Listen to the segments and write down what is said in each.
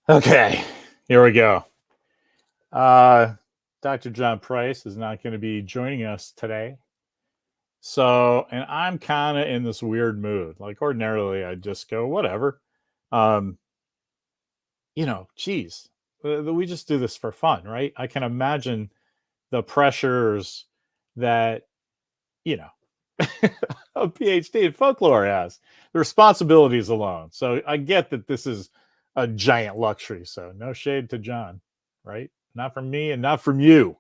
Okay, here we go. Dr. John Price is not going to be joining us today. So, and I'm kind of in this weird mood. Like ordinarily, I just go, whatever. Um, geez, we just do this for fun, right? I can imagine the pressures that, you know, a PhD in folklore has, the responsibilities alone. So I get that this is a giant luxury. So no shade to John, right? Not from me and not from you.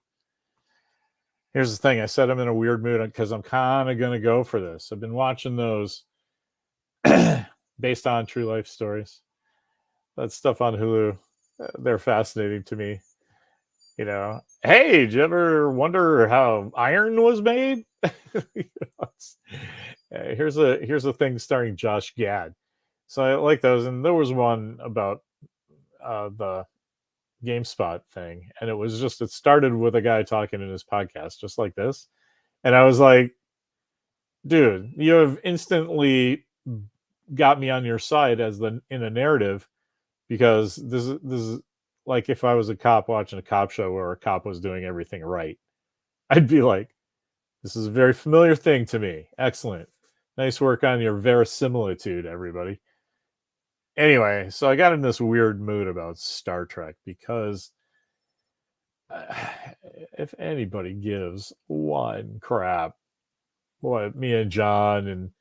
Here's the thing. I said I'm in a weird mood because I'm kind of going to go for this. I've been watching those based on true life stories. That stuff on Hulu. They're fascinating to me. Hey, did you ever wonder how iron was made? Here's a thing starring Josh Gad. So I like those, and there was one about the GameSpot thing, and it started with a guy talking in his podcast, just like this, and I was like, dude, you have instantly got me on your side in a narrative, because this is like if I was a cop watching a cop show where a cop was doing everything right, I'd be like, this is a very familiar thing to me. Excellent. Nice work on your verisimilitude, everybody. Anyway, so I got in this weird mood about Star Trek because if anybody gives one crap, what me and John and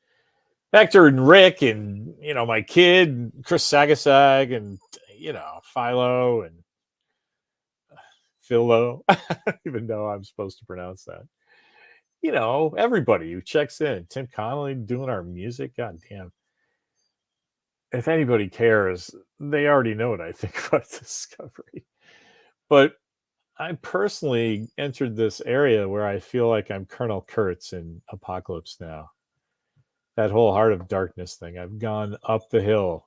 Hector and Rick and, my kid, Chris Sagasag and, Philo and Philo, I don't even know how I'm supposed to pronounce that. Everybody who checks in, Tim Connolly doing our music, goddamn. If anybody cares, they already know what I think about Discovery. But I personally entered this area where I feel like I'm Colonel Kurtz in Apocalypse Now. That whole Heart of Darkness thing. I've gone up the hill,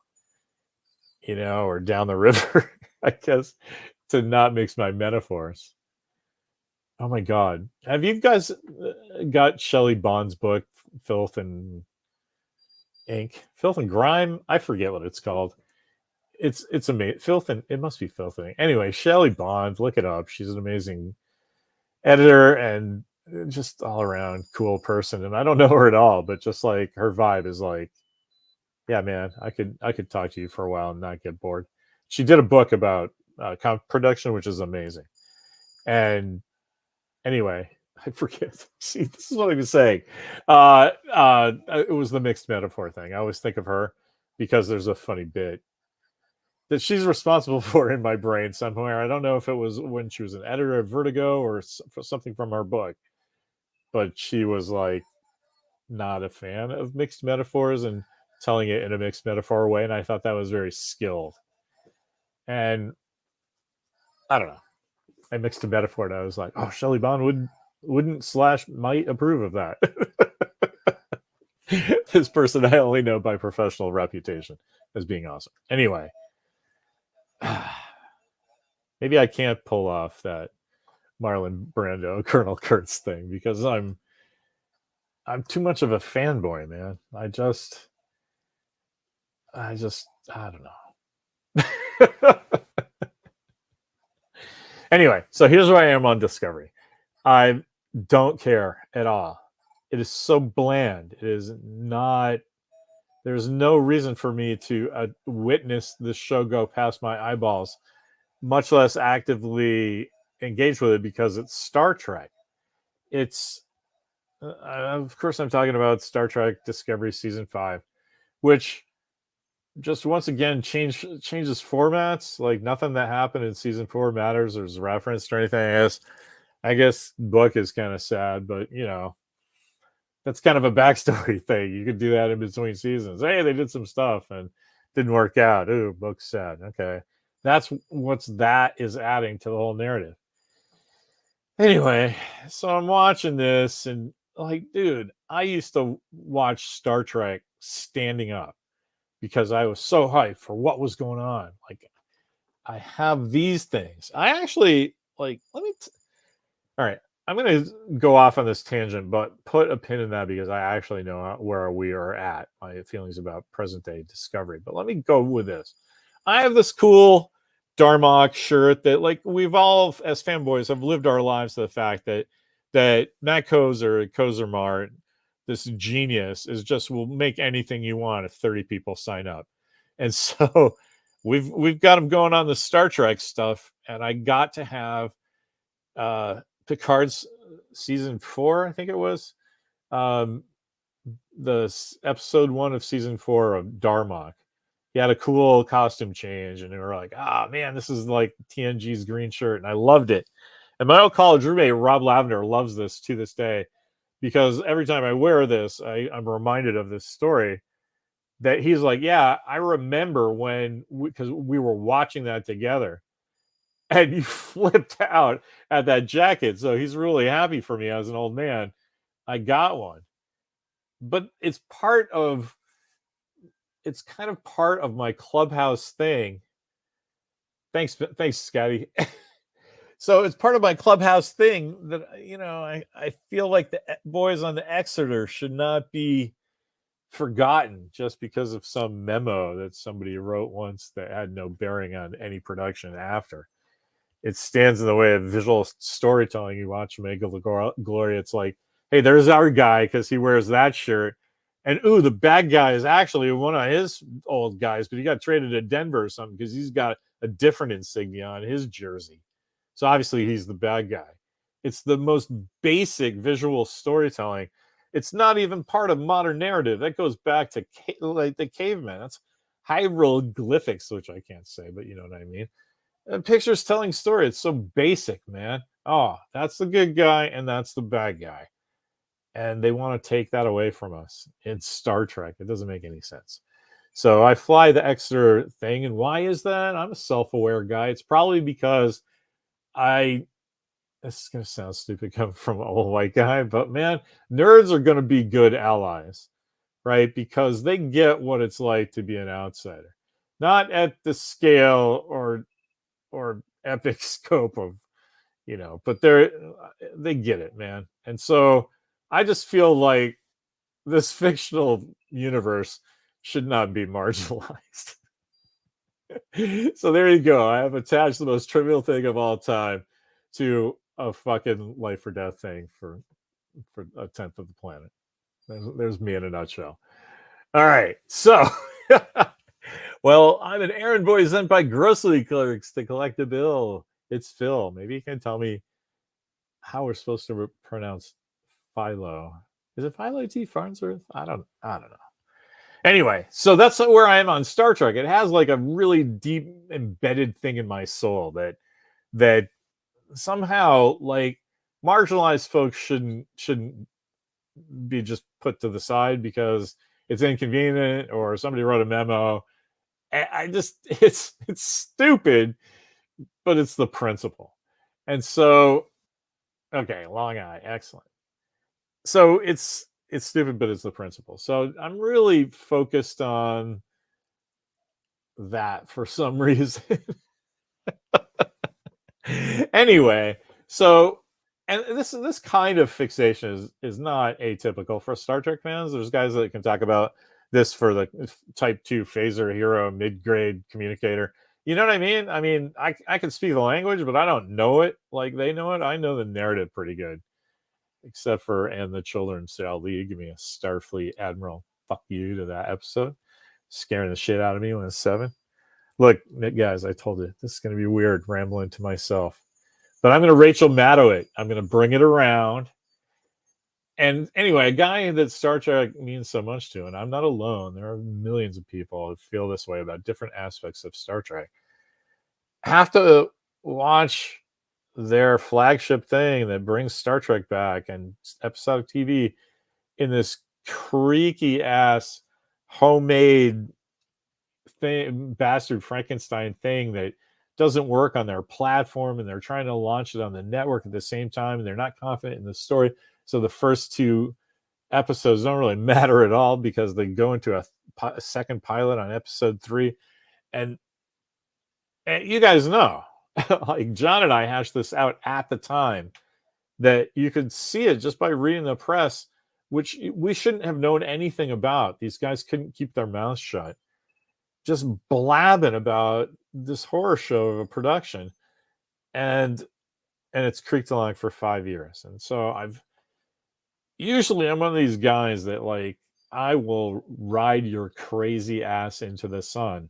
or down the river, I guess, to not mix my metaphors. Oh my God. Have you guys got Shelley Bond's book, Filth and Ink? Filth and Grime? I forget what it's called. It's amazing. It must be Filth and Ink. Anyway, Shelley Bond, look it up. She's an amazing editor and just all around cool person. And I don't know her at all, but just like her vibe is like, yeah, man, I could talk to you for a while and not get bored. She did a book about production, which is amazing. And anyway, I forget. See, this is what I was saying. It was the mixed metaphor thing. I always think of her because there's a funny bit that she's responsible for in my brain somewhere. I don't know if it was when she was an editor of Vertigo or something from her book, but she was like not a fan of mixed metaphors and telling it in a mixed metaphor way. And I thought that was very skilled. And I don't know. I mixed a metaphor and I was like, oh, Shelley Bond wouldn't / might approve of that. This person I only know by professional reputation as being awesome. Anyway, maybe I can't pull off that Marlon Brando Colonel Kurtz thing because I'm too much of a fanboy, man. I don't know. Anyway, so here's where I am on Discovery. I don't care at all. It is so bland. It is not. There's no reason for me to witness this show go past my eyeballs, much less actively engage with it because it's Star Trek. It's, of course, I'm talking about Star Trek Discovery Season 5, which just once again changes formats. Like nothing that happened in Season 4 matters or is referenced or anything. I guess book is kind of sad, but that's kind of a backstory thing. You could do that in between seasons. Hey, they did some stuff and didn't work out. Ooh, book's sad. Okay. That's that is adding to the whole narrative. Anyway, so I'm watching this and like, dude, I used to watch Star Trek standing up because I was so hyped for what was going on. Like, I have these things. I actually all right. I'm going to go off on this tangent, but put a pin in that because I actually know where we are at, my feelings about present day Discovery. But let me go with this. I have this cool Darmok shirt that, like, we've all as fanboys have lived our lives to the fact that Matt Kozermart, this genius, is just will make anything you want if 30 people sign up. And so we've got him going on the Star Trek stuff, and I got to have Picard's season 4, I think it was, the episode 1 of season 4 of Darmok. He had a cool costume change, and they were like, "Ah, man, this is like TNG's green shirt," and I loved it. And my old college roommate Rob Lavender loves this to this day, because every time I wear this, I'm reminded of this story. That he's like, "Yeah, I remember when because we were watching that together, and you flipped out at that jacket." So he's really happy for me as an old man. I got one, but it's kind of part of my clubhouse thing. Thanks, Scotty. So it's part of my clubhouse thing that, I feel like the boys on the Exeter should not be forgotten just because of some memo that somebody wrote once that had no bearing on any production after. It stands in the way of visual storytelling. You watch Mega Glory, it's like, hey, there's our guy because he wears that shirt. And ooh, the bad guy is actually one of his old guys, but he got traded to Denver or something because he's got a different insignia on his jersey. So obviously he's the bad guy. It's the most basic visual storytelling. It's not even part of modern narrative. That goes back to like the caveman. That's hieroglyphics, which I can't say, but you know what I mean. Pictures telling story. It's so basic, man. Oh, that's the good guy and that's the bad guy. And they want to take that away from us in Star Trek. It doesn't make any sense. So I fly the Exeter thing. And why is that? I'm a self-aware guy. It's probably because this is going to sound stupid coming from an old white guy, but man, nerds are going to be good allies, right? Because they get what it's like to be an outsider. Not at the scale or epic scope of, but they get it, man. And so I just feel like this fictional universe should not be marginalized. So there you go. I have attached the most trivial thing of all time to a fucking life or death thing for a tenth of the planet. There's me in a nutshell. All right. So, well, I'm an errand boy sent by grocery clerks to collect a bill. It's Phil. Maybe you can tell me how we're supposed to pronounce Philo. Is it Philo T. Farnsworth? I don't know. Anyway, so that's where I am on Star Trek. It has like a really deep embedded thing in my soul that somehow like marginalized folks shouldn't be just put to the side because it's inconvenient or somebody wrote a memo. I just it's stupid, but it's the principle. And so, okay, long eye, excellent. So it's stupid, but it's the principle. So I'm really focused on that for some reason. Anyway, so and this kind of fixation is not atypical for Star Trek fans. There's guys that can talk about this for the Type 2 phaser hero mid-grade communicator. You know what I mean? I mean, I can speak the language, but I don't know it like they know it. I know the narrative pretty good. Except for "And the Children Shall Lead." Give me a Starfleet Admiral fuck you to that episode. Scaring the shit out of me when I was 7. Look, guys, I told you, this is going to be weird, rambling to myself. But I'm going to Rachel Maddow it. I'm going to bring it around. And anyway, a guy that Star Trek means so much to, and I'm not alone. There are millions of people who feel this way about different aspects of Star Trek. Have to watch their flagship thing that brings Star Trek back and episodic TV in this creaky ass homemade thing, bastard Frankenstein thing that doesn't work on their platform, and they're trying to launch it on the network at the same time, and they're not confident in the story. So the first 2 episodes don't really matter at all because they go into a second pilot on episode 3, and you guys know. Like John and I hashed this out at the time that you could see it just by reading the press, which we shouldn't have known anything about. These guys couldn't keep their mouths shut, just blabbing about this horror show of a production, and it's creaked along for 5 years. And so I'm one of these guys that, like, I will ride your crazy ass into the sun,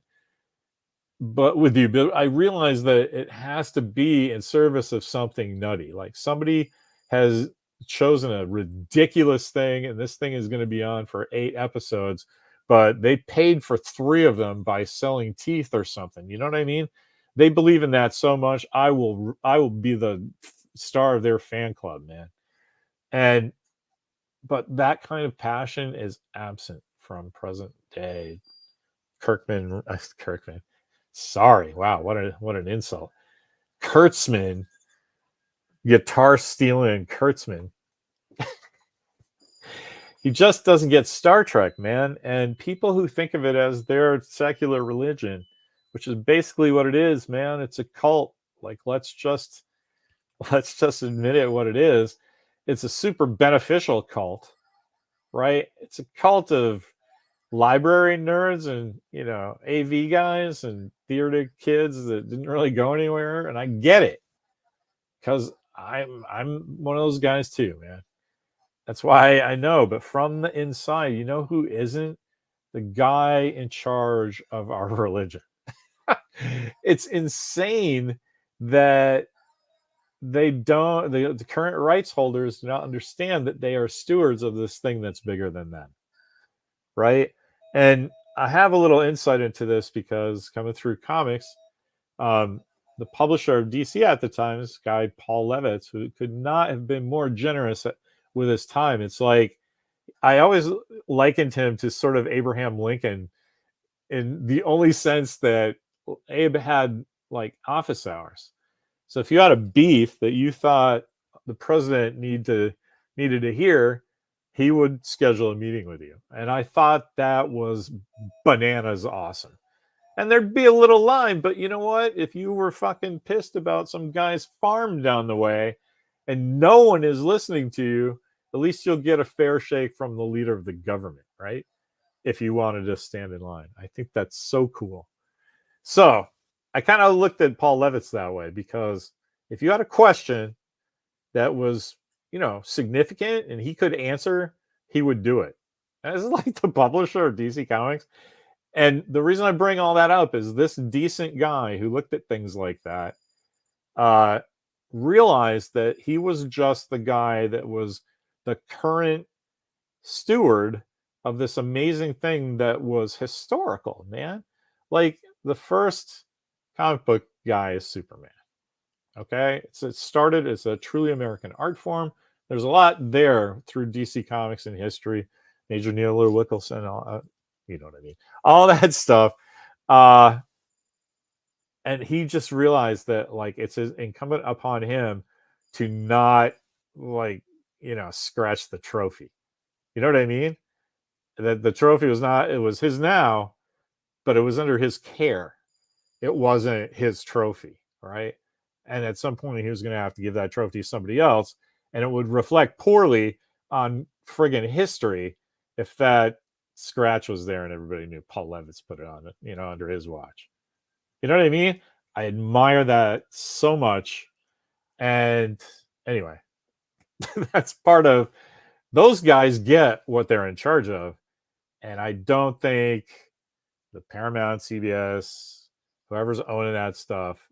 but with you, but I realize that it has to be in service of something nutty. Like, somebody has chosen a ridiculous thing, and this thing is going to be on for 8 episodes, but they paid for 3 of them by selling teeth or something. You know what I mean? They believe in that so much. I will be the star of their fan club, man. And but that kind of passion is absent from present day Kirkman. Sorry, wow, what an insult. Kurtzman, guitar stealing Kurtzman. He just doesn't get Star Trek, man. And people who think of it as their secular religion, which is basically what it is, man, it's a cult. Like, let's just admit it what it is. It's a super beneficial cult, right? It's a cult of library nerds and, AV guys and theater kids that didn't really go anywhere. And I get it, because I'm one of those guys too, man. That's why I know. But from the inside, you know who isn't? The guy in charge of our religion. It's insane that the current rights holders do not understand that they are stewards of this thing that's bigger than them, right? And I have a little insight into this because, coming through comics, the publisher of DC at the time, this guy Paul Levitz, who could not have been more generous with his time. It's like, I always likened him to sort of Abraham Lincoln, in the only sense that Abe had, like, office hours. So if you had a beef that you thought the president needed to hear, he would schedule a meeting with you. And I thought that was bananas awesome. And there'd be a little line, but you know what? If you were fucking pissed about some guy's farm down the way and no one is listening to you, at least you'll get a fair shake from the leader of the government, right? If you wanted to stand in line. I think that's so cool. So I kind of looked at Paul Levitz that way, because if you had a question that was, significant and he could answer, he would do it. And it's like the publisher of DC Comics. And the reason I bring all that up is this decent guy who looked at things like that realized that he was just the guy that was the current steward of this amazing thing that was historical, man. Like, the first comic book guy is Superman. Okay, it started as a truly American art form. There's a lot there through DC Comics and history. Major Neil Wickelson, you know what I mean, all that stuff. And he just realized that, like, it's incumbent upon him to not, like, scratch the trophy. You know what I mean? That the trophy was not, it was his now, but it was under his care. It wasn't his trophy, right? And at some point, he was going to have to give that trophy to somebody else, and it would reflect poorly on friggin' history if that scratch was there and everybody knew Paul Levitz put it on it, under his watch. You know what I mean? I admire that so much. And anyway, that's part of, those guys get what they're in charge of. And I don't think the Paramount, CBS, whoever's owning that stuff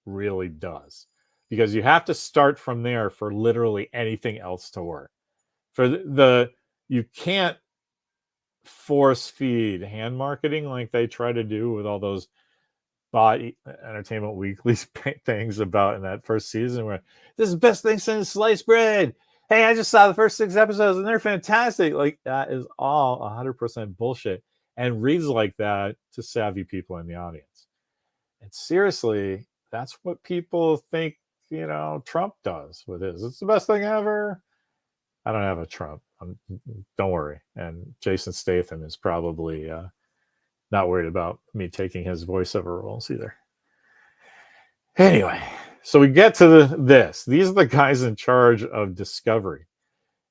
really does, because you have to start from there for literally anything else to work. For you can't force feed hand marketing like they try to do with all those bought Entertainment Weekly things about in that first season, where this is the best thing since sliced bread. Hey, I just saw the first 6 episodes and they're fantastic. Like, that is all 100% bullshit, and reads like that to savvy people in the audience. And seriously, that's what people think, Trump does with his. It's the best thing ever. I don't have a Trump. Don't worry. And Jason Statham is probably not worried about me taking his voiceover roles either. Anyway, so we get to this. These are the guys in charge of Discovery.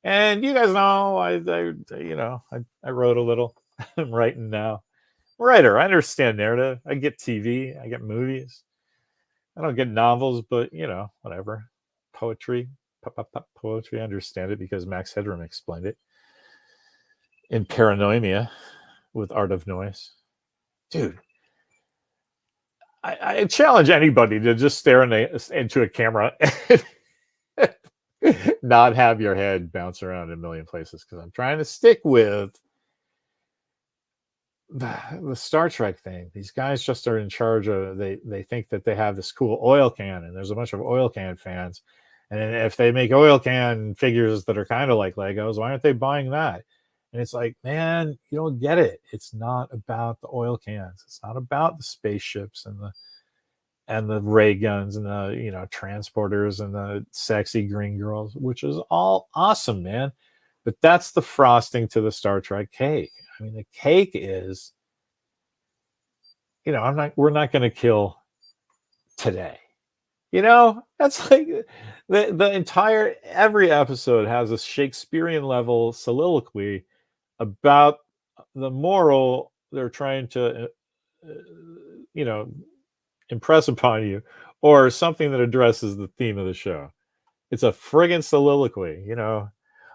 And you guys know, I wrote a little. I'm writing now. writer. I understand narrative. I get TV. I get movies. I don't get novels, but whatever. Poetry, poetry. I understand it because Max Headroom explained it in Paranoia with Art of Noise. Dude, I challenge anybody to just stare into a camera and not have your head bounce around in a million places, because I'm trying to stick with the Star Trek thing. These guys just are in charge of, they think that they have this cool oil can, and there's a bunch of oil can fans. And if they make oil can figures that are kind of like Legos, why aren't they buying that? And it's like, man, you don't get it. It's not about the oil cans. It's not about the spaceships and the ray guns and the transporters and the sexy green girls, which is all awesome, man. But that's the frosting to the Star Trek cake. I mean, the cake is, we're not going to kill today. That's like the entire, every episode has a Shakespearean level soliloquy about the moral they're trying to, impress upon you, or something that addresses the theme of the show. It's a friggin' soliloquy,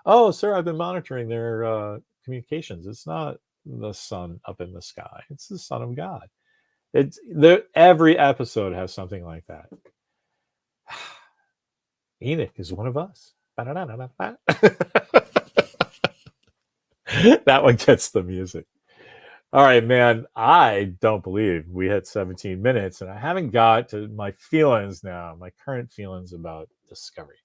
Oh, sir, I've been monitoring their communications. It's not the sun up in the sky. It's the Son of God. Every episode has something like that. Enoch is one of us. That one gets the music. All right, man. I don't believe we hit 17 minutes, and I haven't got to my feelings now, my current feelings about Discovery.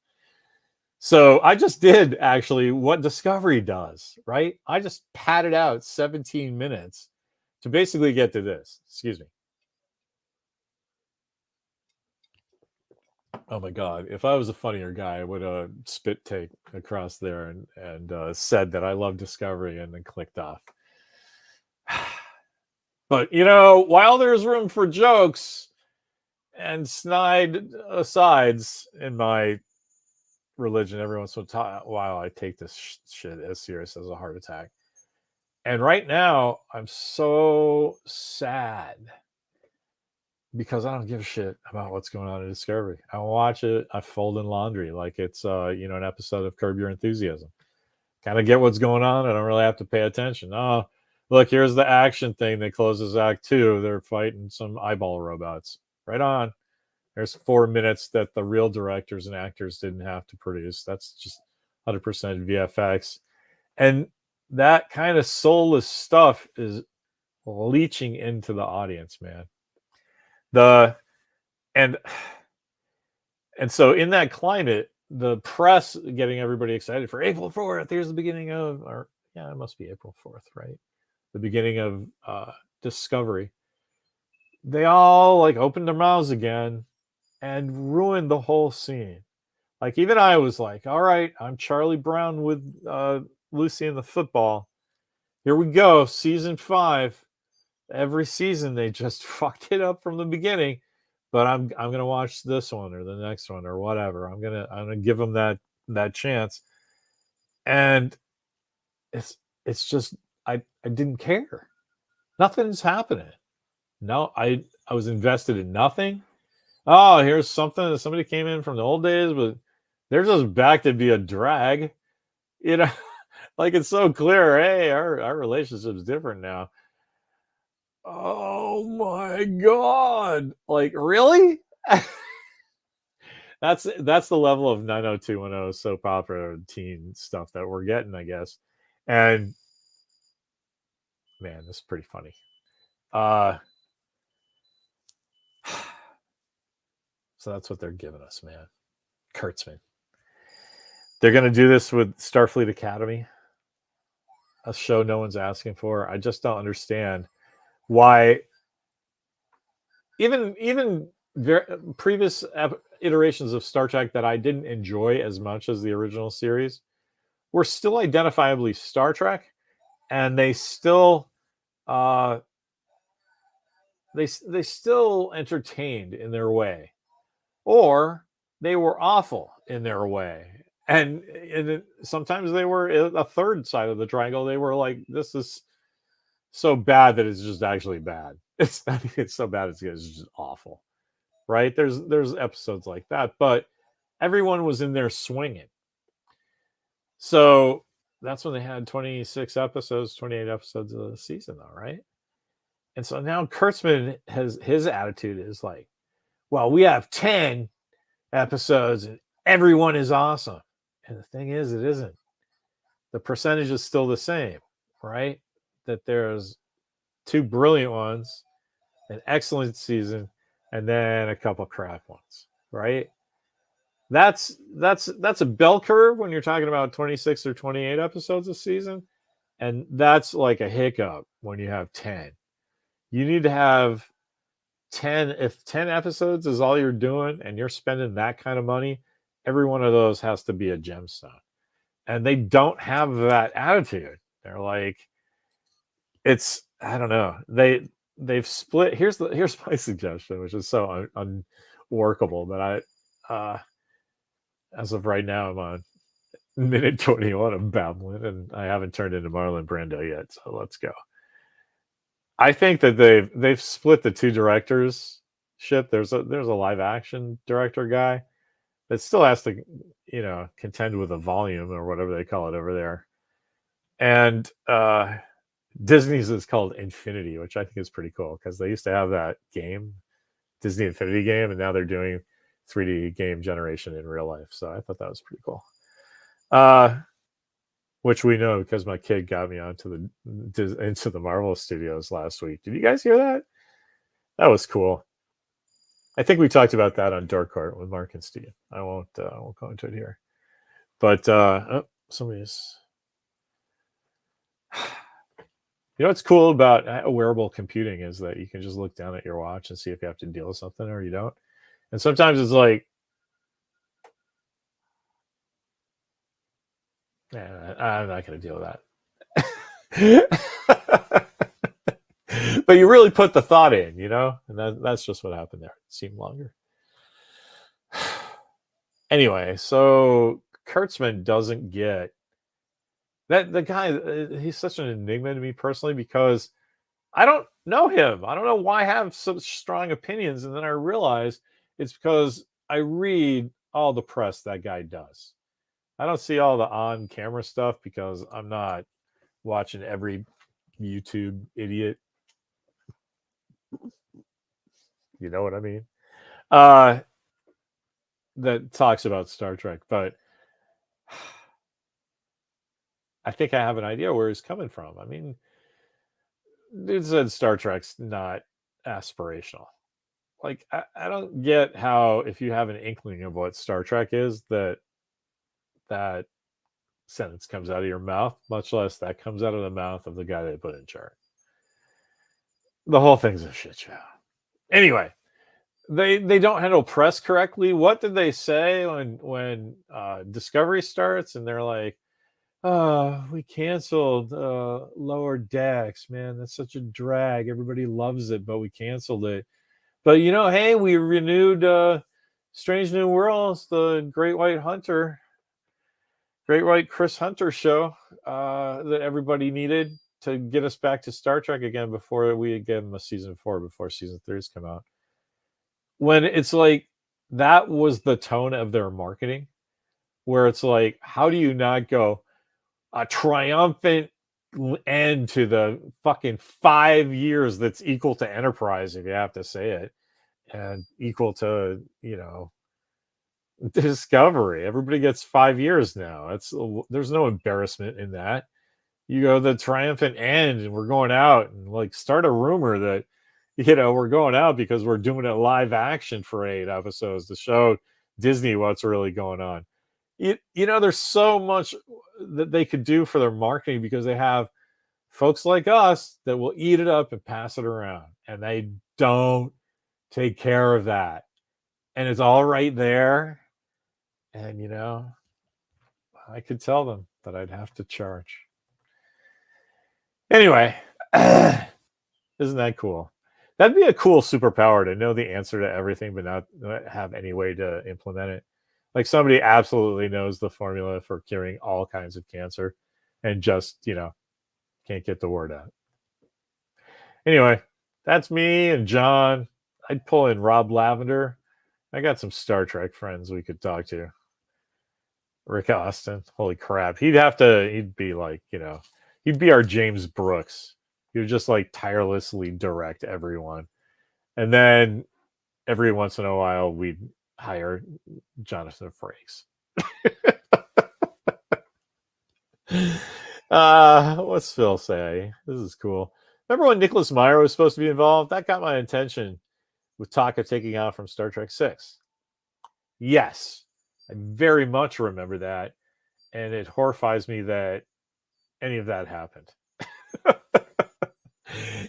So I just did actually what Discovery does, right? I just padded out 17 minutes to basically get to this. Excuse me. Oh my God. If I was a funnier guy, I would have spit take across there and said that I love Discovery and then clicked off. But, while there's room for jokes and snide asides in my religion, every once in a while I take this shit as serious as a heart attack. And right now, I'm so sad because I don't give a shit about what's going on in Discovery. I watch it, I fold in laundry like it's an episode of Curb Your Enthusiasm. Kind of get what's going on. I don't really have to pay attention. Oh, look, here's the action thing that closes Act 2. They're fighting some eyeball robots. Right on. There's 4 minutes that the real directors and actors didn't have to produce. That's just 100% VFX. And that kind of soulless stuff is leaching into the audience, man. And so in that climate, the press getting everybody excited for April 4th. Here's the beginning of, it must be April 4th, right? The beginning of Discovery. They all opened their mouths again and ruined the whole scene. Even I was like, all right, I'm Charlie Brown with Lucy and the football. Here we go, season 5. Every season they just fucked it up from the beginning. But I'm gonna watch this one or the next one or whatever. I'm gonna give them that chance. And it's just I didn't care. Nothing's happening. No, I was invested in nothing. Oh, here's something that somebody came in from the old days, but they're just back to be a drag. It's so clear. Hey, our relationship's different now. Oh my God. Really? That's the level of 90210 soap opera teen stuff that we're getting, I guess. And man, this is pretty funny. So that's what they're giving us, man. Kurtzman. They're going to do this with Starfleet Academy, a show no one's asking for. I just don't understand why even previous iterations of Star Trek that I didn't enjoy as much as the original series were still identifiably Star Trek, and they still they still entertained in their way, or they were awful in their way. And sometimes they were a third side of the triangle. They were like, this is so bad that it's just actually bad. It's I think it's so bad it's just awful, right? There's episodes like that, but everyone was in there swinging. So that's when they had 26 episodes, 28 episodes of the season, though, right? And so now Kurtzman has his attitude is like, well, we have 10 episodes and everyone is awesome. And the thing is, it isn't. The percentage is still the same, right? That there's 2 brilliant ones, an excellent season, and then a couple crap ones, right? That's a bell curve when you're talking about 26 or 28 episodes a season, and that's like a hiccup when you have 10. You need to have 10. If 10 episodes is all you're doing and you're spending that kind of money, every one of those has to be a gemstone. And they don't have that attitude. They're like, it's, I don't know. They've split. Here's my suggestion, which is so unworkable, but as of right now, I'm on minute 21 of babbling, and I haven't turned into Marlon Brando yet. So let's go. I think that they've split the 2 directors ship. There's a live action director guy that still has to, contend with a volume or whatever they call it over there. And Disney's is called Infinity, which I think is pretty cool because they used to have that game, Disney Infinity game, and now they're doing 3D game generation in real life. So I thought that was pretty cool. Which we know because my kid got me into the Marvel Studios last week. Did you guys hear that? That was cool. I think we talked about that on Dark Court with Mark and Steve. I won't go into it here. But somebody's. You know what's cool about wearable computing is that you can just look down at your watch and see if you have to deal with something or you don't. And sometimes it's like, I'm not going to deal with that. But you really put the thought in, and that's just what happened there. It seemed longer. Anyway, so Kurtzman doesn't get that. The guy, he's such an enigma to me personally because I don't know him. I don't know why I have such strong opinions. And then I realize it's because I read all the press that guy does. I don't see all the on-camera stuff because I'm not watching every YouTube idiot. You know what I mean? That talks about Star Trek, but I think I have an idea where he's coming from. I mean, dude said Star Trek's not aspirational. Like, I don't get how if you have an inkling of what Star Trek is, that sentence comes out of your mouth, much less that comes out of the mouth of the guy they put in charge. The whole thing's a shit show. Anyway, they don't handle press correctly. What did they say when Discovery starts and they're like, "Oh, we canceled Lower Decks, man. That's such a drag. Everybody loves it, but we canceled it. But hey, we renewed Strange New Worlds, the Great White Chris Hunter show that everybody needed to get us back to Star Trek again before we give them a season 4 before season 3's come out." When it's like that was the tone of their marketing, where it's like, how do you not go a triumphant end to the fucking 5 years that's equal to Enterprise, if you have to say it, and equal to Discovery. Everybody gets 5 years now. There's no embarrassment in that. You go the triumphant end, and we're going out and like start a rumor that we're going out because we're doing it live action for 8 episodes to show Disney what's really going on. There's so much that they could do for their marketing because they have folks like us that will eat it up and pass it around, and they don't take care of that. And it's all right there. And I could tell them that I'd have to charge. Anyway, isn't that cool? That'd be a cool superpower to know the answer to everything, but not have any way to implement it. Like somebody absolutely knows the formula for curing all kinds of cancer and just, can't get the word out. Anyway, that's me and John. I'd pull in Rob Lavender. I got some Star Trek friends we could talk to. Rick Austin. Holy crap. He'd be like, he'd be our James Brooks. He would just like tirelessly direct everyone. And then every once in a while, we'd hire Jonathan Frakes. What's Phil say? This is cool. Remember when Nicholas Meyer was supposed to be involved? That got my attention with Taka taking out from Star Trek 6. Yes, I very much remember that. And it horrifies me that any of that happened.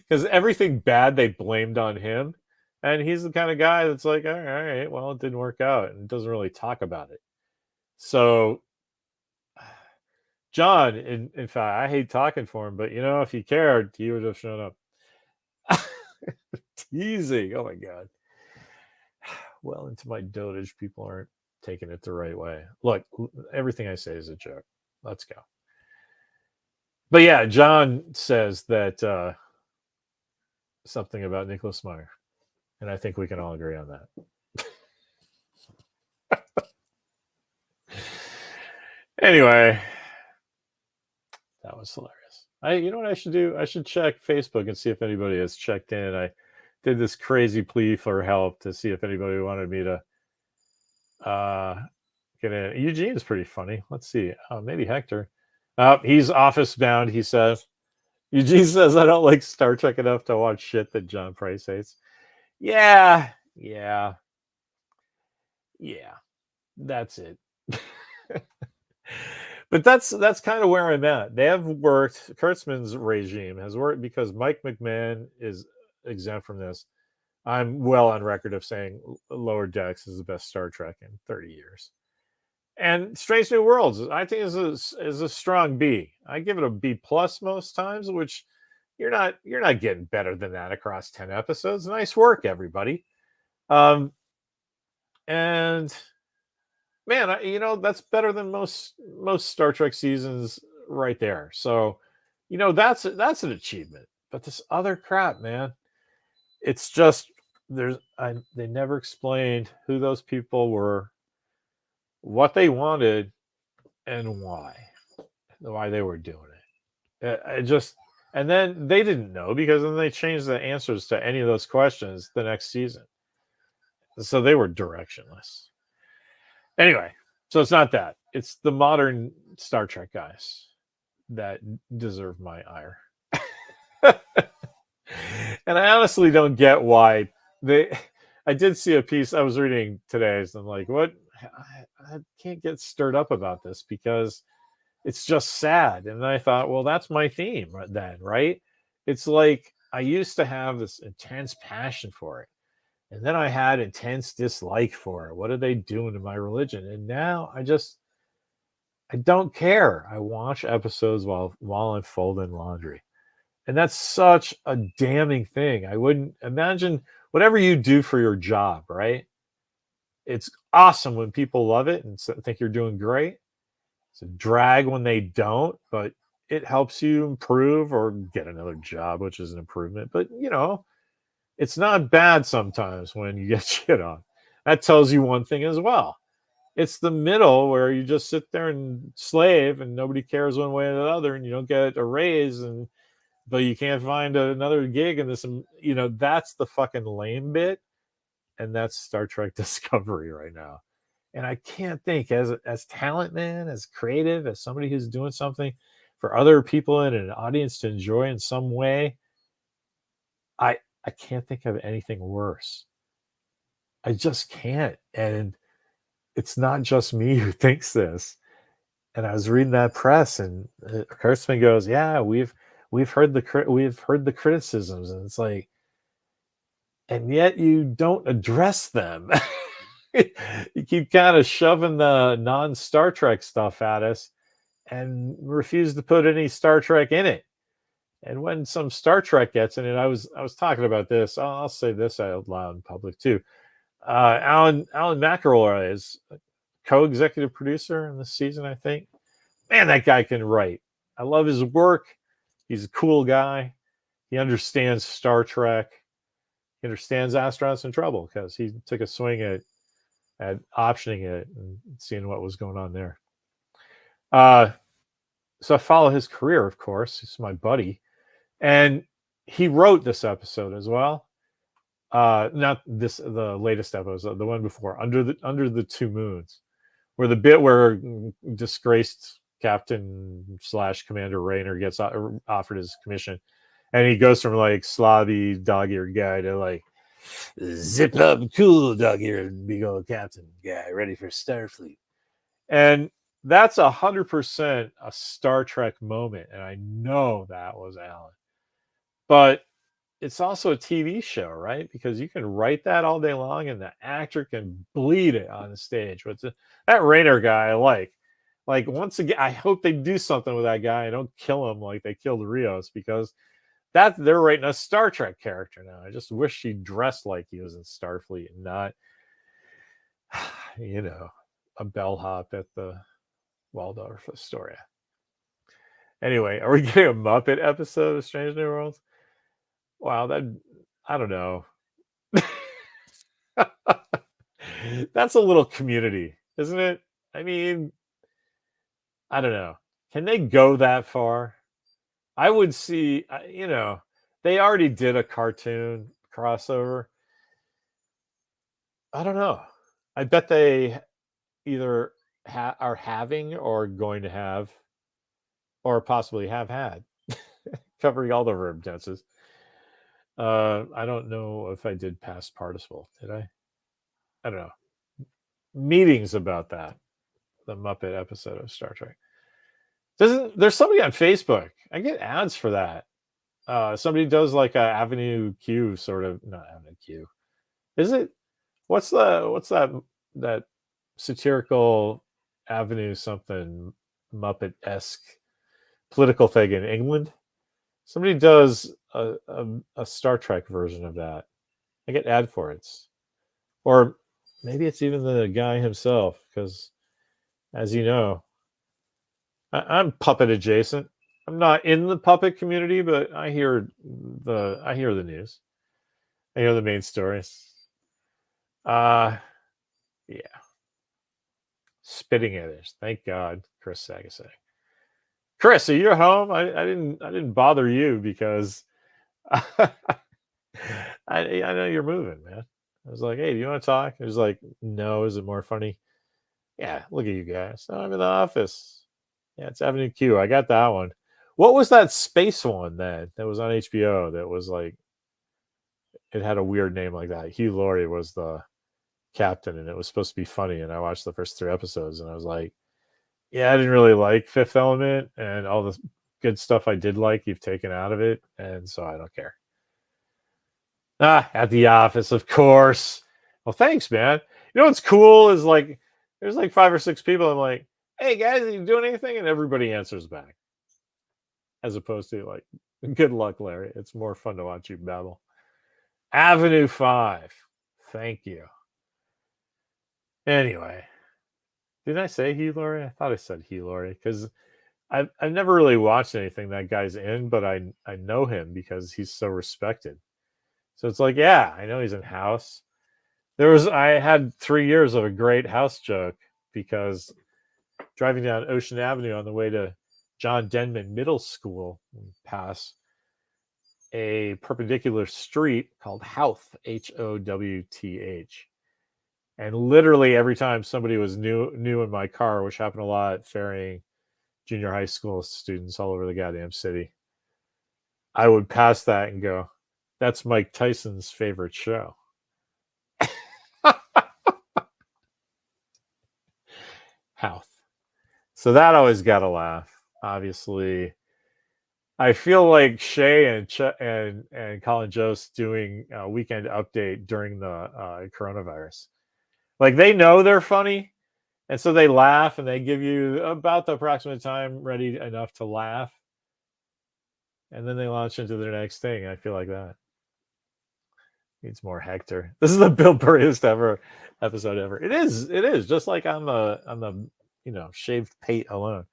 Because everything bad they blamed on him. And he's the kind of guy that's like, all right, well, it didn't work out. And doesn't really talk about it. So, John, in fact, I hate talking for him, but if he cared, he would have shown up. Teasing. Oh my God. Well into my dotage, people aren't taking it the right way. Look, everything I say is a joke. Let's go. But yeah, John says that something about Nicholas Meyer. And I think we can all agree on that. Anyway, that was hilarious. You know what I should do? I should check Facebook and see if anybody has checked in. I did this crazy plea for help to see if anybody wanted me to get in. Eugene is pretty funny. Let's see. Maybe Hector. He's office bound, he says. Eugene says, I don't like Star Trek enough to watch shit that John Price hates. Yeah. That's it. But that's kind of where I'm at. They have worked. Kurtzman's regime has worked because Mike McMahon is exempt from this. I'm well on record of saying Lower Decks is the best Star Trek in 30 years. And Strange New Worlds, I think is a strong B. I give it a B plus most times, which you're not getting better than that across 10 episodes. Nice work, everybody. And man, that's better than most Star Trek seasons right there. So, that's an achievement. But this other crap, man, it's just they never explained who those people were, what they wanted, and why they were doing it. And then they didn't know because then they changed the answers to any of those questions the next season. So they were directionless. Anyway, so it's not that. It's the modern Star Trek guys that deserve my ire. And I honestly don't get why I did see a piece I was reading today, so I'm like, what? I can't get stirred up about this because it's just sad. And I thought, well, that's my theme then, right? It's like I used to have this intense passion for it. And then I had intense dislike for it. What are they doing to my religion? And now I don't care. I watch episodes while I'm folding laundry. And that's such a damning thing. I wouldn't imagine whatever you do for your job, right? It's awesome when people love it and think you're doing great. It's a drag when they don't, but it helps you improve or get another job, which is an improvement. But, it's not bad sometimes when you get shit on. That tells you one thing as well. It's the middle where you just sit there and slave and nobody cares one way or the other and you don't get a raise but you can't find another gig in this. That's the fucking lame bit. And that's Star Trek Discovery right now. And I can't think as talent, man, as creative, as somebody who's doing something for other people in an audience to enjoy in some way. I can't think of anything worse. I just can't. And it's not just me who thinks this. And I was reading that press, and Kurtzman goes, "Yeah, we've heard the criticisms," and it's like, and yet you don't address them. You keep kind of shoving the non-Star Trek stuff at us, and refuse to put any Star Trek in it. And when some Star Trek gets in it, I was talking about this. I'll say this out loud in public too. Alan McElroy is a co-executive producer in this season, I think. Man, that guy can write. I love his work. He's a cool guy. He understands Star Trek. He understands astronauts in trouble because he took a swing at optioning it and seeing what was going on there. So I follow his career, of course. He's my buddy. And he wrote this episode as well. Not this, the latest episode, the one before, Under the Two Moons, where the bit where disgraced Captain / Commander Rayner gets offered his commission, and he goes from like slobby dog-eared guy to like zip up cool dog-eared big old captain guy ready for Starfleet. And that's 100% a Star Trek moment, and I know that was Alan. But it's also a TV show, right? Because you can write that all day long, and the actor can bleed it on the stage. But that Rayner guy, I like once again, I hope they do something with that guy and don't kill him like they killed Rios, because they're writing a Star Trek character now. I just wish he dressed like he was in Starfleet and not, a bellhop at the Waldorf Astoria. Anyway, are we getting a Muppet episode of Strange New Worlds? Wow, I don't know. That's a little Community, isn't it? I mean, I don't know. Can they go that far? I would see, they already did a cartoon crossover. I don't know. I bet they either are having or going to have, or possibly have had, covering all the verb tenses. I don't know if I did past participle. Did I? I don't know. Meetings about that. The Muppet episode of Star Trek. There's somebody on Facebook. I get ads for that. Somebody does like a Avenue Q sort of, not Avenue Q. Is it? What's that satirical Avenue something Muppet-esque political thing in England? Somebody does a Star Trek version of that. I get ad for it. Or maybe it's even the guy himself, because as you know, I'm puppet adjacent. I'm not in the puppet community, but I hear the news. I hear the main stories. Yeah. Spitting at it. Thank God, Chris Sagasay. Chris, are you home? I didn't bother you because I know you're moving, man. I was like, hey, do you want to talk? It was like, no, is it more funny? Yeah, look at you guys. Oh, I'm in the office. Yeah, it's Avenue Q. I got that one. What was that space one that was on HBO that was like, it had a weird name like that? Hugh Laurie was the captain, and it was supposed to be funny. And I watched the first 3 episodes, and I was like, yeah, I didn't really like Fifth Element, and all the good stuff I did like, you've taken out of it, and so I don't care. At the office, of course. Well, thanks, man. You know what's cool is like, there's like 5 or 6 people. I'm like, hey guys, are you doing anything? And everybody answers back. As opposed to like, good luck, Larry. It's more fun to watch you babble. Avenue 5. Thank you. Anyway. Did I say Hugh Laurie? I thought I said Hugh Laurie, because I've never really watched anything that guy's in, but I know him because he's so respected. So it's like, yeah, I know he's in House. I had 3 years of a great House joke, because driving down Ocean Avenue on the way to John Denman Middle School, we pass a perpendicular street called Howth, Howth. And literally every time somebody was new in my car, which happened a lot, ferrying junior high school students all over the goddamn city, I would pass that and go, that's Mike Tyson's favorite show. Howth. So that always got a laugh. Obviously, I feel like Shay and Colin Jost doing a weekend update during the coronavirus. Like, they know they're funny, and so they laugh, and they give you about the approximate time ready enough to laugh, and then they launch into their next thing. I feel like that needs more Hector. This is the Bill Burriest episode ever. It is just like on the shaved pate alone.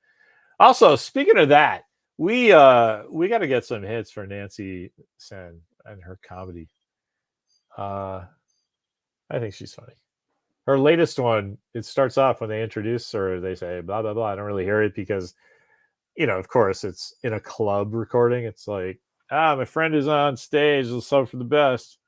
Also, speaking of that, We got to get some hits for Nancy Sen and her comedy. Uh, I think she's funny. Her latest one, it starts off when they introduce her, they say blah blah blah. I don't really hear it because, of course, it's in a club recording. It's like, my friend is on stage. Let's hope for the best.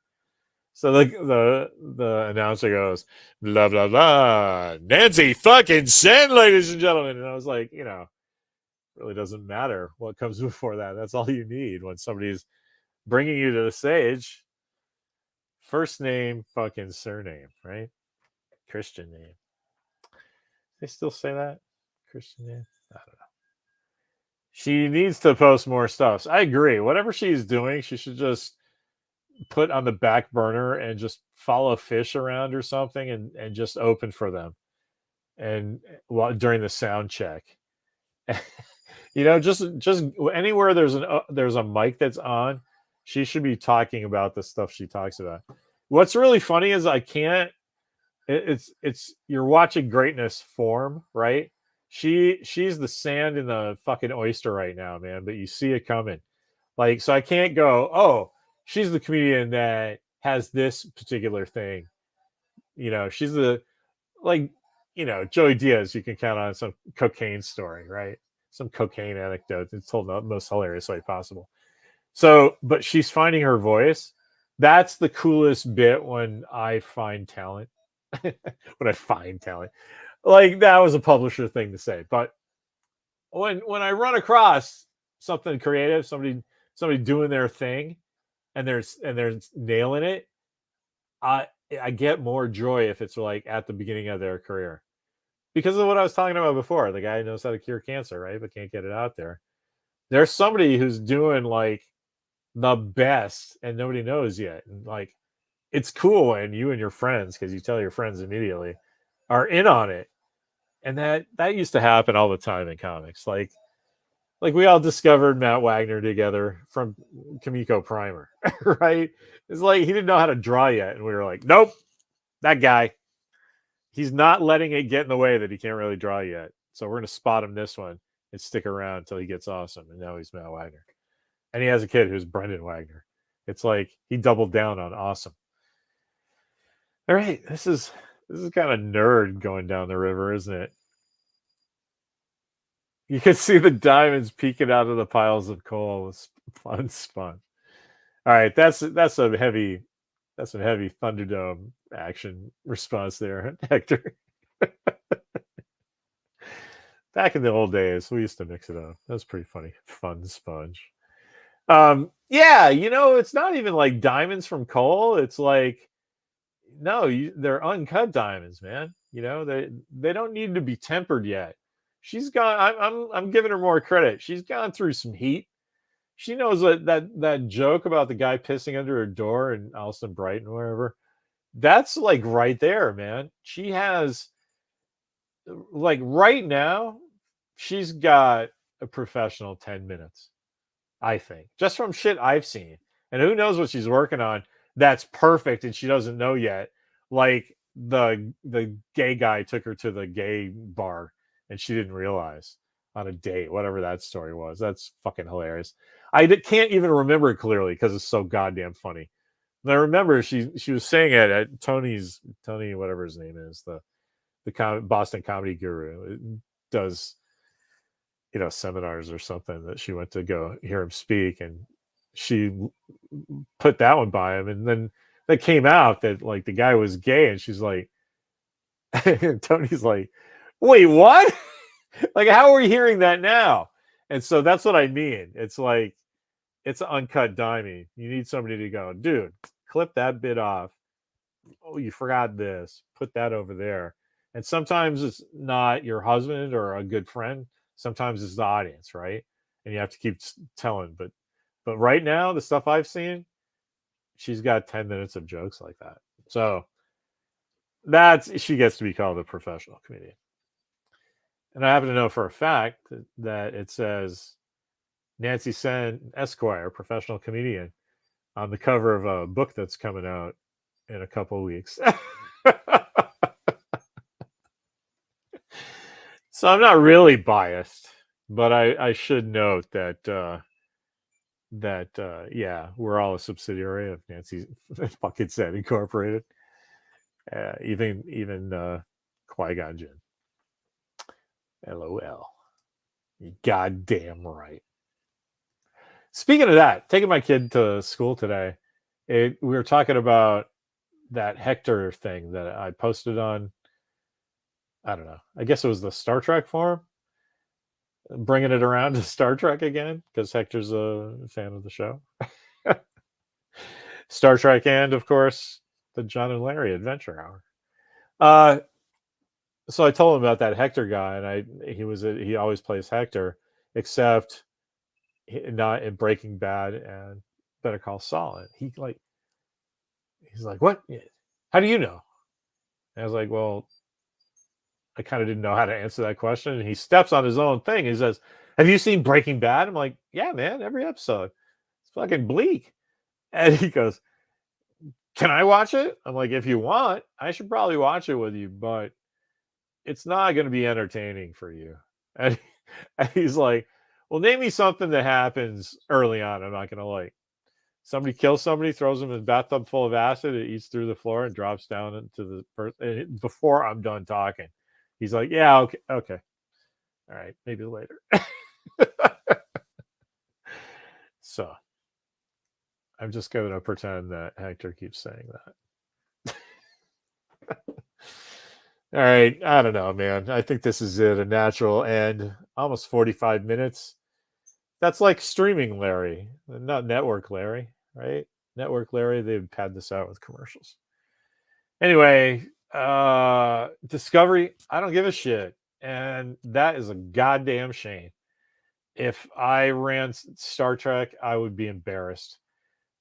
So the announcer goes, blah blah blah, Nancy fucking Sen, ladies and gentlemen. And I was like, really doesn't matter what comes before that. That's all you need when somebody's bringing you to the stage. First name, fucking surname, right? Christian name. They still say that? Christian name? I don't know. She needs to post more stuff. I agree. Whatever she's doing, she should just put on the back burner and just follow fish around or something and just open for them. And during the sound check. Just anywhere there's a mic that's on, she should be talking about the stuff she talks about. What's really funny is I can't. It's you're watching greatness form, right? She's the sand in the fucking oyster right now, man. But you see it coming, like, so I can't go. Oh, she's the comedian that has this particular thing. She's the like, Joey Diaz. You can count on some cocaine story, right? Some cocaine anecdote. It's told in the most hilarious way possible. So, but she's finding her voice. That's the coolest bit when I find talent. When I find talent, like, that was a publisher thing to say, but when I run across something creative, somebody doing their thing, and they're nailing it, I get more joy if it's like at the beginning of their career, because of what I was talking about before. The guy knows how to cure cancer, right, but can't get it out there. There's somebody who's doing like the best and nobody knows yet, and like, it's cool when you and your friends, because you tell your friends immediately, are in on it. And that used to happen all the time in comics. Like we all discovered Matt Wagner together from Kimiko Primer, right? It's like he didn't know how to draw yet, and we were like, nope, that guy, he's not letting it get in the way that he can't really draw yet. So we're gonna spot him this one and stick around until he gets awesome. And now he's Matt Wagner, and he has a kid who's Brendan Wagner. It's like he doubled down on awesome. All right, this is kind of nerd going down the river, isn't it? You can see the diamonds peeking out of the piles of coal with fun sponge. All right, that's some heavy Thunderdome action response there, Hector. Back in the old days, we used to mix it up. That was pretty funny. Fun sponge. Yeah, it's not even like diamonds from coal. It's like, no, they're uncut diamonds, man. They don't need to be tempered yet. She's gone. I'm giving her more credit. She's gone through some heat. She knows that joke about the guy pissing under her door in Alston Brighton or wherever. That's like right there, man. She has, like, right now, she's got a professional 10 minutes, I think, just from shit I've seen. And who knows what she's working on that's perfect and she doesn't know yet. Like the gay guy took her to the gay bar and she didn't realize on a date, whatever that story was. That's fucking hilarious. I can't even remember it clearly because it's so goddamn funny. And I remember she was saying it at Tony, whatever his name is, the Boston comedy guru. It does, seminars or something, that she went to go hear him speak, and she put that one by him, and then that came out that, like, the guy was gay, and she's like, and Tony's like, wait, what? Like, how are we hearing that now? And so that's what I mean. It's like, it's an uncut diamond. You need somebody to go, dude, clip that bit off. Oh, you forgot this. Put that over there. And sometimes it's not your husband or a good friend. Sometimes it's the audience, right? And you have to keep telling. But right now, the stuff I've seen, she's got 10 minutes of jokes like that. So she gets to be called a professional comedian. And I happen to know for a fact that it says Nancy Sen, Esquire, professional comedian, on the cover of a book that's coming out in a couple of weeks. So I'm not really biased, But I should note that yeah, we're all a subsidiary of Nancy's fucking Set Incorporated. Even Qui-Gon Jinn. LOL. You goddamn right. Speaking of that, taking my kid to school today, we were talking about that Hector thing that I posted on, I don't know, I guess it was the Star Trek forum, bringing it around to Star Trek again, because Hector's a fan of the show. Star Trek and, of course, the John and Larry Adventure Hour. So I told him about that Hector guy, and he always plays Hector, except not in Breaking Bad and Better Call Saul. He's like, what? How do you know? And I was like, well, I kind of didn't know how to answer that question. And he steps on his own thing. He says, have you seen Breaking Bad? I'm like, yeah, man, every episode. It's fucking bleak. And he goes, can I watch it? I'm like, if you want, I should probably watch it with you, but it's not going to be entertaining for you. And he's like, well, name me something that happens early on I'm not going to like. Somebody kills somebody, throws them in a bathtub full of acid, it eats through the floor and drops down into the person. Before I'm done talking, he's like, yeah, okay. All right, maybe later. So I'm just going to pretend that Hector keeps saying that. All right, I don't know, man. I think this is it, a natural end. Almost 45 minutes. That's like streaming Larry, not network Larry, right? Network Larry, they've pad this out with commercials. Anyway, Discovery, I don't give a shit. And that is a goddamn shame. If I ran Star Trek, I would be embarrassed.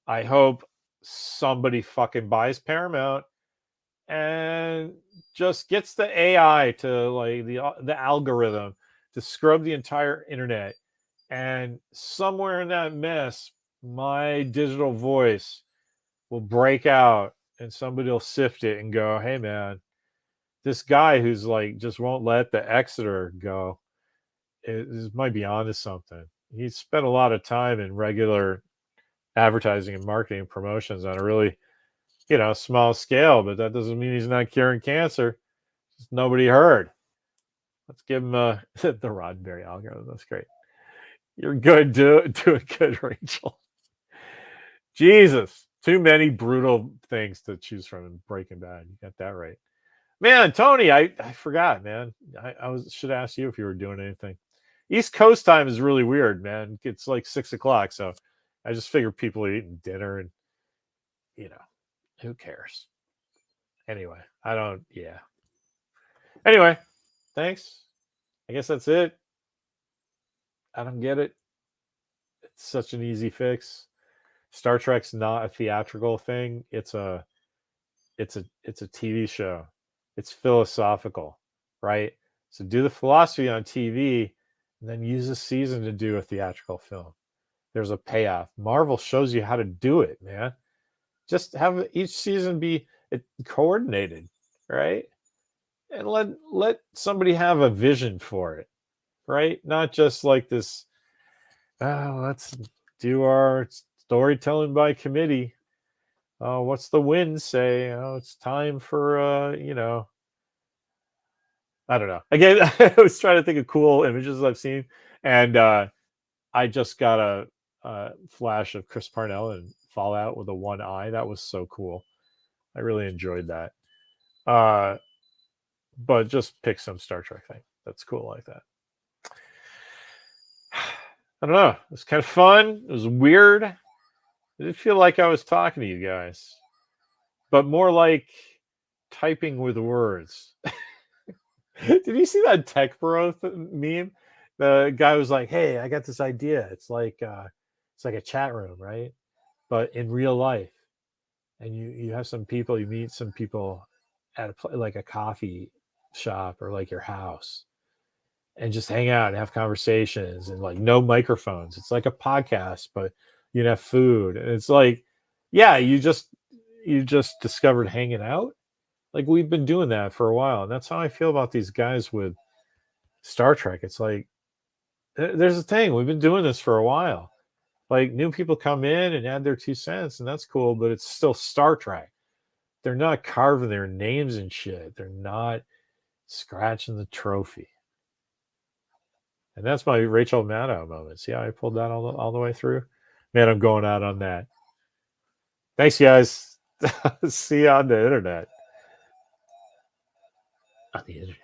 I hope somebody fucking buys Paramount and just gets the AI to like the algorithm to scrub the entire internet. And somewhere in that mess, my digital voice will break out and somebody will sift it and go, hey, man, this guy who's like just won't let the Exeter go, it might be onto something. He spent a lot of time in regular advertising and marketing and promotions on a really, small scale, but that doesn't mean he's not curing cancer. Just nobody heard. Let's give him the Roddenberry algorithm. That's great. You're good, doing good, Rachel. Jesus, too many brutal things to choose from in Breaking Bad. You got that right, man. Tony, I forgot, man. I should ask you if you were doing anything. East Coast time is really weird, man. It's like 6:00, so I just figured people are eating dinner, and who cares? Anyway, I don't. Yeah. Anyway, thanks. I guess that's it. I don't get it. It's such an easy fix. Star Trek's not a theatrical thing. It's a TV show. It's philosophical, right? So do the philosophy on TV and then use a season to do a theatrical film. There's a payoff. Marvel shows you how to do it, man. Just have each season be coordinated, right? And let somebody have a vision for it, right? Not just like this, let's do our storytelling by committee. What's the wind say? Oh, it's time for, I don't know. Again, I was trying to think of cool images I've seen. And I just got a flash of Chris Parnell in Fallout with a one eye. That was so cool. I really enjoyed that. But just pick some Star Trek thing that's cool like that. I don't know. It was kind of fun. It was weird. I didn't feel like I was talking to you guys, but more like typing with words. Did you see that Tech Bro meme? The guy was like, "Hey, I got this idea. It's like a chat room, right? But in real life, and you have some people, you meet some people at like a coffee shop or like your house, and just hang out and have conversations and like no microphones. It's like a podcast, but you have food, and it's like, yeah, you just discovered hanging out. Like we've been doing that for a while, and that's how I feel about these guys with Star Trek. It's like there's a thing. We've been doing this for a while. Like new people come in and add their 2 cents, and that's cool, but it's still Star Trek. They're not carving their names and shit. They're not scratching the trophy. And that's my Rachel Maddow moment. See how I pulled that all the way through? Man, I'm going out on that. Thanks, guys. See you on the internet. On the internet.